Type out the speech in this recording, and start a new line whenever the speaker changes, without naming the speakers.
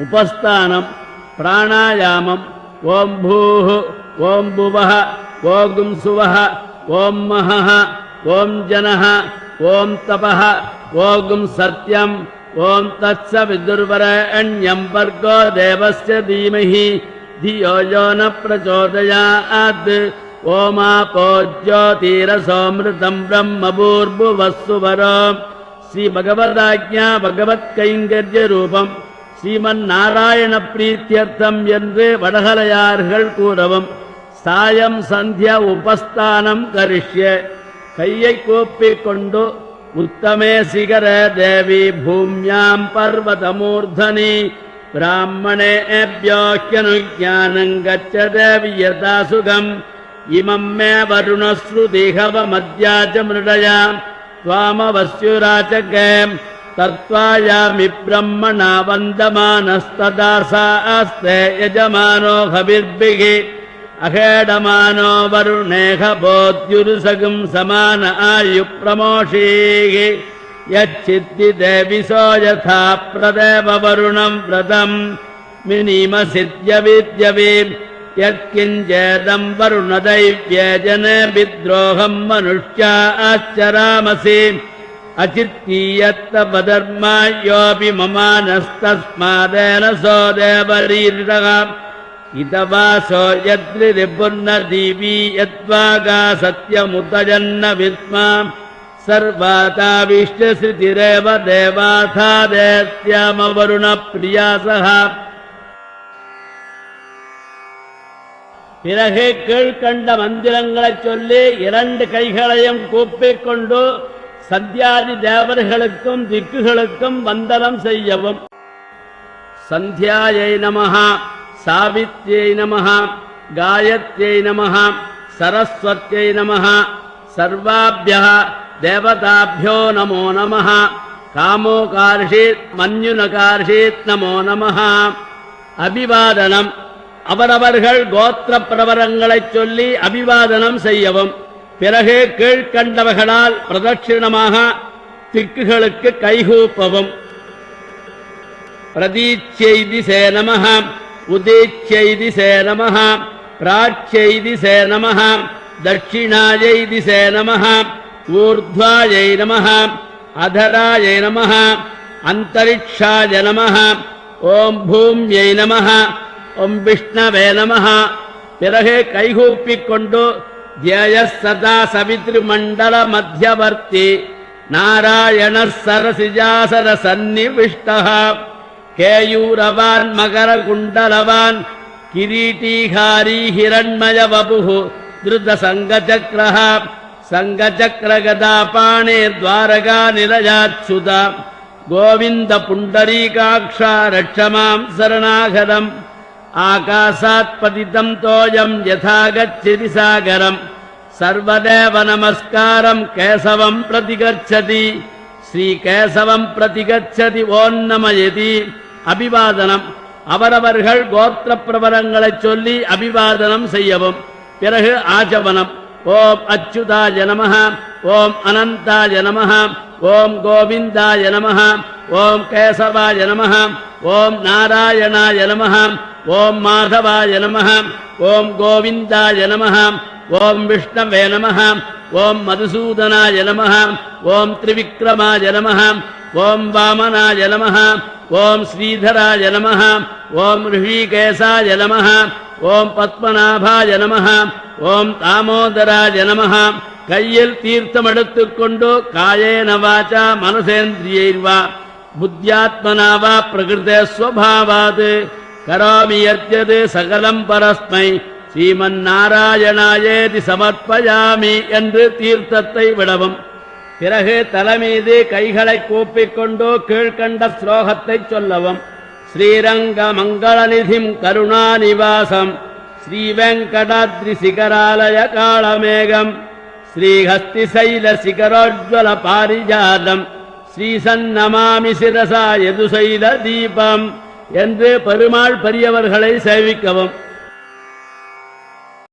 உபஸ்தானம், பிராணாயாமம். ஓம் பூஹ், ஓம் புவஹ, ஓம் சுவஹ, ஓம் மஹஹ, ஓம் ஜனஹ, ஓம் தபஹ, ஓம் சத்யம், ஓம் தத்ஸ விதுர்வரண்யம் வர்கோ தேவஸ்ய தீமஹி தியோ யோ ந பிரச்சோதயாத். ஓமாபோ ஜோதிரசோமிருதம் பிரம்மபூர்புவஸ்ஸுவரோ. ஸ்ரீ பகவதாஜ்ஞா பகவத் கைங்கர்ய ரூபம் ஸ்ரீமன் நாராயண பிரீத்தியர்த்தம் என்று வடகலையார்கள் கூறவும். சாயம் சந்தியா உபஸ்தானம் கரிஷ்ய. கையை கூப்பிக் கொண்டு உத்தமே சிகர தேவி பூமியாம் பர்வதமூர்தனி பிராமணேபியோஹ்யனுஜானம் கச்ச தேவி யதா சுகம். இமம் மே வருணஸ்ருதிஹவமத்யாச்ச மிருடயா த்வாமவஸ்யுராச்சகே தத்வாயாமி பிரம்மணா வந்தமானஸ்ததாசாஸ்தே யஜமானோ ஹவிர்பிகி அகேடமானோ வருணேக போத்யுருசகும் சமான ஆயு பிரமோஷீகி யச்சித்தி தேவிசோ யதா பிரதேவ வருணம் விரதம் மினிம சித்ய வித்யவே யத்கிஞ்சேதம் வருணதைவ்யேஜனே வித்ரோகம் மனுஷ்யா ஆச்சராமசி அச்சித்தீயத்த பதர்மாயோபி மமானஸ்தஸ்மாதேன சோ தேவரீரிடகம் இதவாசோ யத்ரிபுர்ண தீவி யத்வாகா சத்யமுதஜன்ன விஸ்மாம் சர்வாதாவிஷ்டஸ்ருதிரேவ தேவாதா தேத்யாம வருண பிரியாசஹ. பிறகு கீழ்கண்ட மந்திரங்களை சொல்லி 2 கைகளையும் கூப்பிக் கொண்டு சந்தியாதி தேவர்களுக்கும் திக்குகளுக்கும் வந்தனம் செய்யவும். சந்தியாயை நமஹ, சாவித்யை நமஹ, காயத்யை நமஹ, சரஸ்வத்யை நமஹ, சர்வாப்யஹ தேவதாभ्यो நமோ நமஹ. காமோகார்ஷீத் மன்யுனகார்ஷீத் நமோ நமஹ. அபிவாதனம். அவரவர்கள் கோத்திர பிரவரங்களைச் சொல்லி அபிவாதனம் செய்யவும். பிறகு கீழ்கண்டவர்களால் பிரதட்சிணமாக திக்குகளுக்கு கைகூப்பவும். பிரதீச்யை திசே நமஹ, உதீச்யை திசே நமஹ, பிராச்யை திசே நமஹ, தட்சிணாயை திசே நமஹ, ஊர்த்வாயை நமஹ, அதராயை நமஹ, அந்தரிக்ஷாய நமஹ, ஓம் பூம்யை நமஹ, ஓம் விஷ்ணவே நமஹ. பிறகு கைகூப்பிக் கொண்டு த்யய சதா சவித்ருமண்டல மத்தியவர்த்தி நாராயண சரசிஜாசர சன்னிவிஷ்டஹ கேயூரவான் மகர குண்டலவான் கிரீட்டீகாரி ஹிரண்மய வபுஹு திருத சங்கச்சக்ரஹ சங்கச்சக்ரகதாபாணே துவாரகா நிலயாச்சுதா கோவிந்த புண்டரீகாக்ஷா ரட்சமாம் சரணாகரம். ஆகாசாத் பதிதம் தோயம் யதா கச்சிதி சாகரம் சர்வதேவ நமஸ்காரம் கேசவம் பிரதிகச்சதி. ஸ்ரீ கேசவம் பிரதிகச்சதி ஓன்னமயதி. அபிவாதனம். அவரவர்கள் கோத்திர பிரவரங்களைச் சொல்லி அபிவாதனம் செய்யவும். பிறகு ஆச்சவனம். ஓம் அச்சுதாய நமஹ, ஓம் அனந்தாய நமஹ, ஓம் கோவிந்தாய நமஹ, ஓம் கேசவாய நமஹ, ஓம் நாராயணாய நமஹ, ஓம் மாதவாய நமஹ, ஓம் கோவிந்தாய நமஹ, ஓம் விஷ்ணவே நமஹ, ஓம் மதுசூதனாய நமஹ, ஓம் திரிவிக்ரமாய நமஹ, ஓம் வாமனாய நமஹ, ஓம் ஸ்ரீதராய நமஹ, ஓம் ரிஷிகேசாய நமஹ, ஓம் பத்மநாபாய நமஹ, ஓம் தாமோதராய நமஹ. கையில் தீர்த்தம் எடுத்துக்கொண்டு காயேன வாசா மனசேந்திரியைர்வா புத்தியாத்மனா வா பிரகிருதே ஸ்வபாவாத் கரோமி யத்யத் சகலம் பரஸ்மை ஸ்ரீமன்னாராயணாயேதி சமர்ப்பயாமி என்று தீர்த்தத்தை விடவும். பிறகு தலைமீது கைகளை கூப்பிக்கொண்டு கீழ்கண்ட ஸ்லோகத்தை சொல்லவும். ஸ்ரீரங்க மங்களநிதிம் கருணாநிவாசம் ஸ்ரீவெங்கடாத்ரி சிகராலய காளமேகம் ஸ்ரீஹஸ்திசைல சிகரோஜ்வல பாரிஜாதம் ஸ்ரீசன்னமாமி சிரசா யதுசைல தீபம் என்று பெருமாள் பெரியவர்களை சேவிக்கவும்.